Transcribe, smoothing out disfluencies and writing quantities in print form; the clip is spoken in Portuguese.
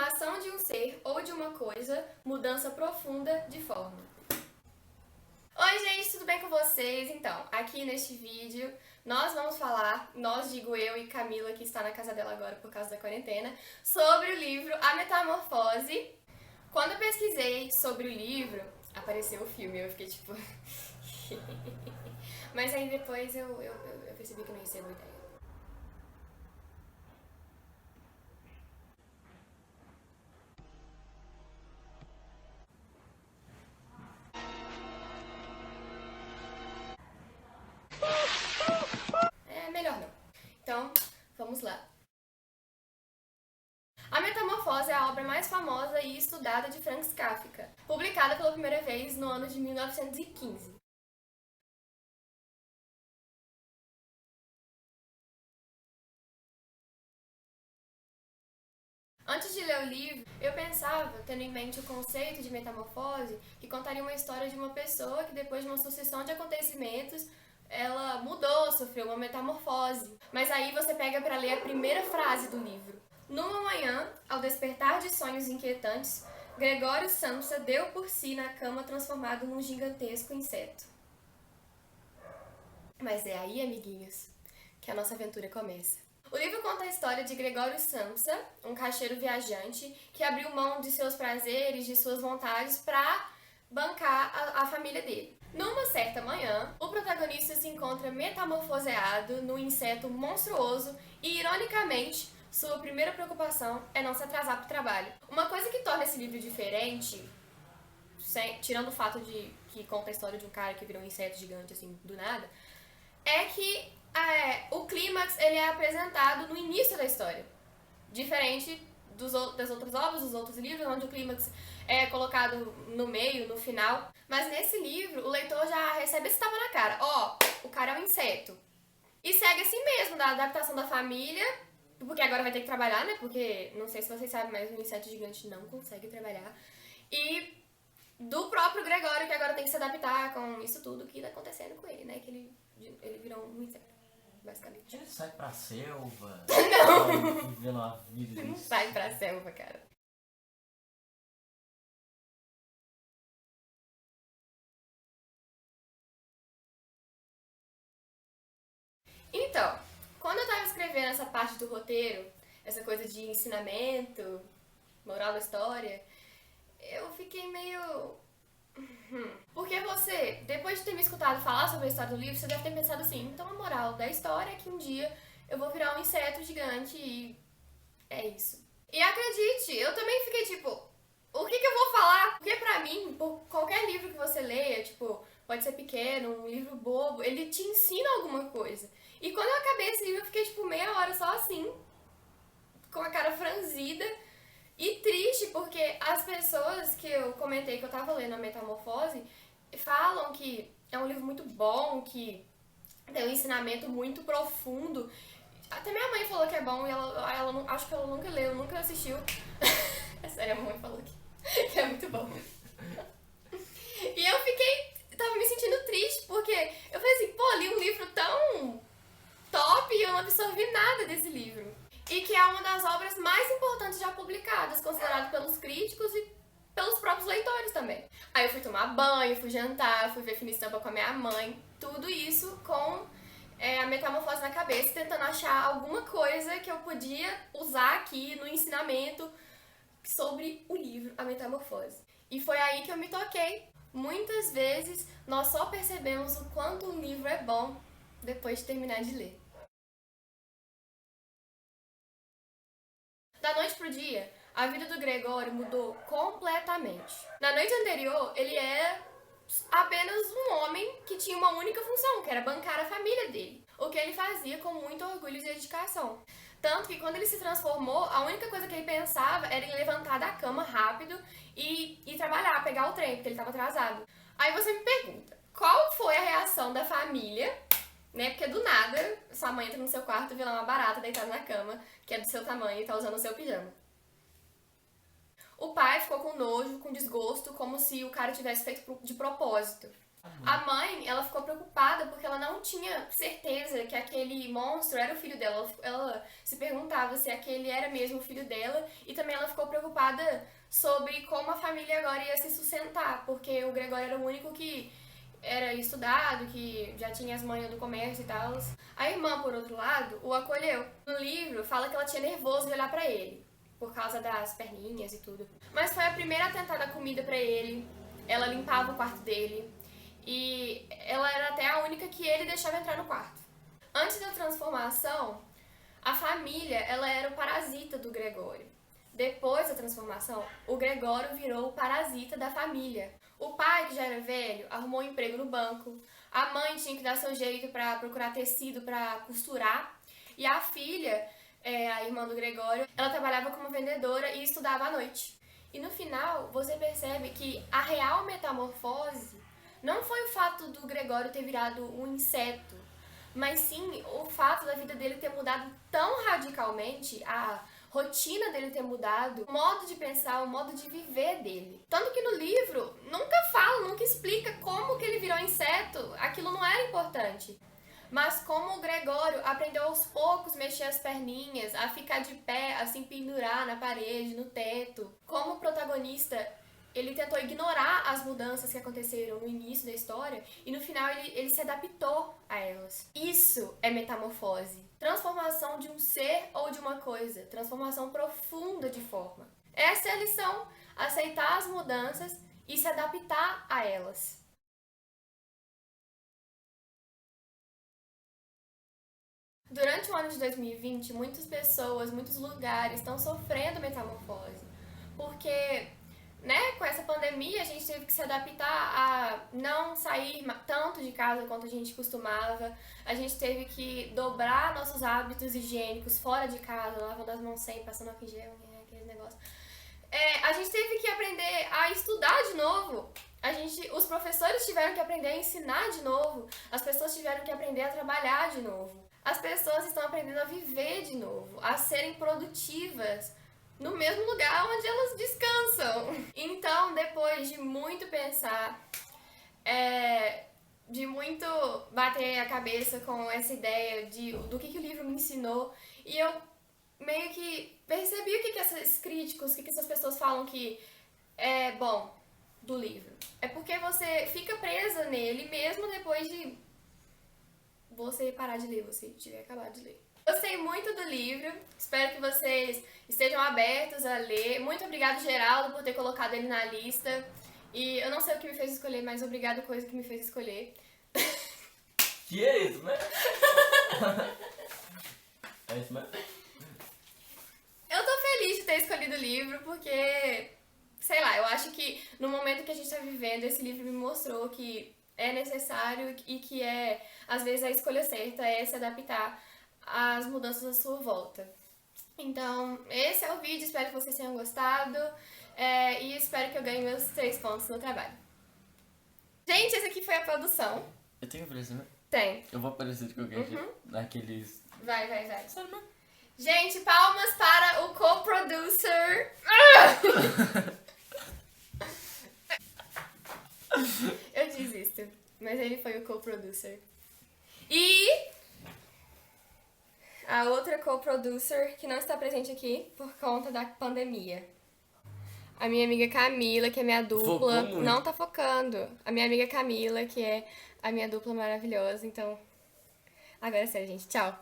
transformação de um ser ou de uma coisa, mudança profunda de forma. Oi gente, tudo bem com vocês? Então, aqui neste vídeo nós vamos falar, digo eu e Camila, que está na casa dela agora por causa da quarentena, sobre o livro A Metamorfose. Quando eu pesquisei sobre o livro, apareceu o filme, eu fiquei tipo... Mas aí depois eu percebi que não ia ser boa ideia. É melhor não. Então, vamos lá. A Metamorfose é a obra mais famosa e estudada de Franz Kafka, publicada pela primeira vez no ano de 1915. Antes de ler o livro, eu pensava, tendo em mente o conceito de metamorfose, que contaria uma história de uma pessoa que depois de uma sucessão de acontecimentos, ela mudou, sofreu uma metamorfose. Mas aí você pega para ler a primeira frase do livro. Numa manhã, ao despertar de sonhos inquietantes, Gregório Samsa deu por si na cama transformado num gigantesco inseto. Mas é aí, amiguinhos, que a nossa aventura começa. O livro conta a história de Gregório Samsa, um caixeiro viajante que abriu mão de seus prazeres, de suas vontades para bancar a família dele. Numa certa manhã, o protagonista se encontra metamorfoseado num inseto monstruoso e, ironicamente, sua primeira preocupação é não se atrasar para o trabalho. Uma coisa que torna esse livro diferente, tirando o fato de que conta a história de um cara que virou um inseto gigante assim do nada, é que o clímax ele é apresentado no início da história. Diferente das outras obras, dos outros livros, onde o clímax é colocado no meio, no final. Mas nesse livro, o leitor já recebe esse tapa na cara. Ó, o cara é um inseto. E segue assim mesmo, da adaptação da família, porque agora vai ter que trabalhar, né? Porque, não sei se vocês sabem, mas um inseto gigante não consegue trabalhar. E do próprio Gregório, que agora tem que se adaptar com isso tudo que tá acontecendo com ele, né? Que ele virou um inseto, basicamente. Ele sai pra selva. Não! Vivendo uma vida Ele não sai pra selva, cara. Então, quando eu tava escrevendo essa parte do roteiro, essa coisa de ensinamento, moral da história, eu fiquei meio... Porque você, depois de ter me escutado falar sobre a história do livro, você deve ter pensado assim, então a moral da história é que um dia eu vou virar um inseto gigante e é isso. E acredite, eu também fiquei tipo, o que eu vou falar? Porque pra mim, por qualquer livro que você leia, tipo, pode ser pequeno, um livro bobo, ele te ensina alguma coisa. E quando eu acabei esse livro, eu fiquei tipo meia hora só assim, com a cara franzida e triste, porque as pessoas que eu comentei que eu tava lendo a Metamorfose falam que é um livro muito bom, que tem um ensinamento muito profundo. Até minha mãe falou que é bom e ela acho que ela nunca leu, nunca assistiu. É sério, a mamãe falou que é muito bom. E eu tava me sentindo triste, porque eu falei assim, pô, li um livro tão top e eu não absorvi nada desse livro. E que é uma das obras mais importantes já publicadas, considerado pelos críticos e pelos próprios leitores também. Aí eu fui tomar banho, fui jantar, fui ver Fina Estampa com a minha mãe, tudo isso com a Metamorfose na cabeça, tentando achar alguma coisa que eu podia usar aqui no ensinamento sobre o livro A Metamorfose. E foi aí que eu me toquei. Muitas vezes nós só percebemos o quanto um livro é bom depois de terminar de ler. Da noite pro dia, a vida do Gregório mudou completamente. Na noite anterior, ele era apenas um homem que tinha uma única função, que era bancar a família dele. O que ele fazia com muito orgulho e dedicação. Tanto que quando ele se transformou, a única coisa que ele pensava era em levantar da cama rápido e trabalhar, pegar o trem, porque ele estava atrasado. Aí você me pergunta, qual foi a reação da família, né? Porque do nada, sua mãe entra no seu quarto e vê lá uma barata deitada na cama, que é do seu tamanho e tá usando o seu pijama. O pai ficou com nojo, com desgosto, como se o cara tivesse feito de propósito. A mãe, ela ficou preocupada porque ela não tinha certeza que aquele monstro era o filho dela. Ela se perguntava se aquele era mesmo o filho dela e também ela ficou preocupada sobre como a família agora ia se sustentar, porque o Gregório era o único que era estudado, que já tinha as manhas do comércio e tal. A irmã, por outro lado, o acolheu. No livro, fala que ela tinha nervoso de olhar pra ele, por causa das perninhas e tudo. Mas foi a primeira a tentar dar comida pra ele, ela limpava o quarto dele, e ela era até a única que ele deixava entrar no quarto. Antes da transformação, a família ela era o parasita do Gregório. Depois da transformação, o Gregório virou o parasita da família. O pai, que já era velho, arrumou um emprego no banco. A mãe tinha que dar seu jeito para procurar tecido para costurar. E a filha, a irmã do Gregório, ela trabalhava como vendedora e estudava à noite. E no final, você percebe que a real metamorfose não foi o fato do Gregório ter virado um inseto, mas sim o fato da vida dele ter mudado tão radicalmente, a rotina dele ter mudado, o modo de pensar, o modo de viver dele. Tanto que no livro nunca fala, nunca explica como que ele virou inseto, aquilo não era importante. Mas como o Gregório aprendeu aos poucos a mexer as perninhas, a ficar de pé, a se pendurar na parede, no teto. Como o protagonista, ele tentou ignorar as mudanças que aconteceram no início da história e no final ele se adaptou a elas. Isso é metamorfose. Transformação de um ser ou de uma coisa. Transformação profunda de forma. Essa é a lição. Aceitar as mudanças e se adaptar a elas. Durante o ano de 2020, muitas pessoas, muitos lugares estão sofrendo metamorfose. Porque, né, com essa pandemia a gente teve que se adaptar a não sair tanto de casa quanto a gente costumava. A gente teve que dobrar nossos hábitos higiênicos fora de casa, lavando as mãos sempre, passando álcool em gel, aquele negócio. A gente teve que aprender a estudar de novo. Os professores tiveram que aprender a ensinar de novo. As pessoas tiveram que aprender a trabalhar de novo. As pessoas estão aprendendo a viver de novo, a serem produtivas no mesmo lugar onde elas descansam. Então, depois de muito pensar, de muito bater a cabeça com essa ideia do que o livro me ensinou, e eu meio que percebi o que esses críticos, o que essas pessoas falam que é bom do livro. É porque você fica presa nele mesmo depois de você parar de ler, você tiver acabado de ler. Gostei muito do livro, espero que vocês estejam abertos a ler. Muito obrigado, Geraldo, por ter colocado ele na lista. E eu não sei o que me fez escolher, mas obrigado, coisa que me fez escolher. Que é isso, né? É isso mesmo? Eu tô feliz de ter escolhido o livro, porque, sei lá, eu acho que no momento que a gente tá vivendo, esse livro me mostrou que é necessário e que às vezes, a escolha certa é se adaptar às mudanças à sua volta. Então, esse é o vídeo, espero que vocês tenham gostado e espero que eu ganhe meus 3 pontos no trabalho. Gente, essa aqui foi a produção. Eu tenho que aparecer, né? Tem. Eu vou aparecer de qualquer jeito. Naqueles... Vai. Sério, mano? Gente, palmas para o co-producer. Eu desisto, mas ele foi o co-producer. E a outra co-producer que não está presente aqui por conta da pandemia. A minha amiga Camila, que é minha dupla, não tá focando. A minha amiga Camila, que é a minha dupla maravilhosa. Então, agora é sério, gente. Tchau.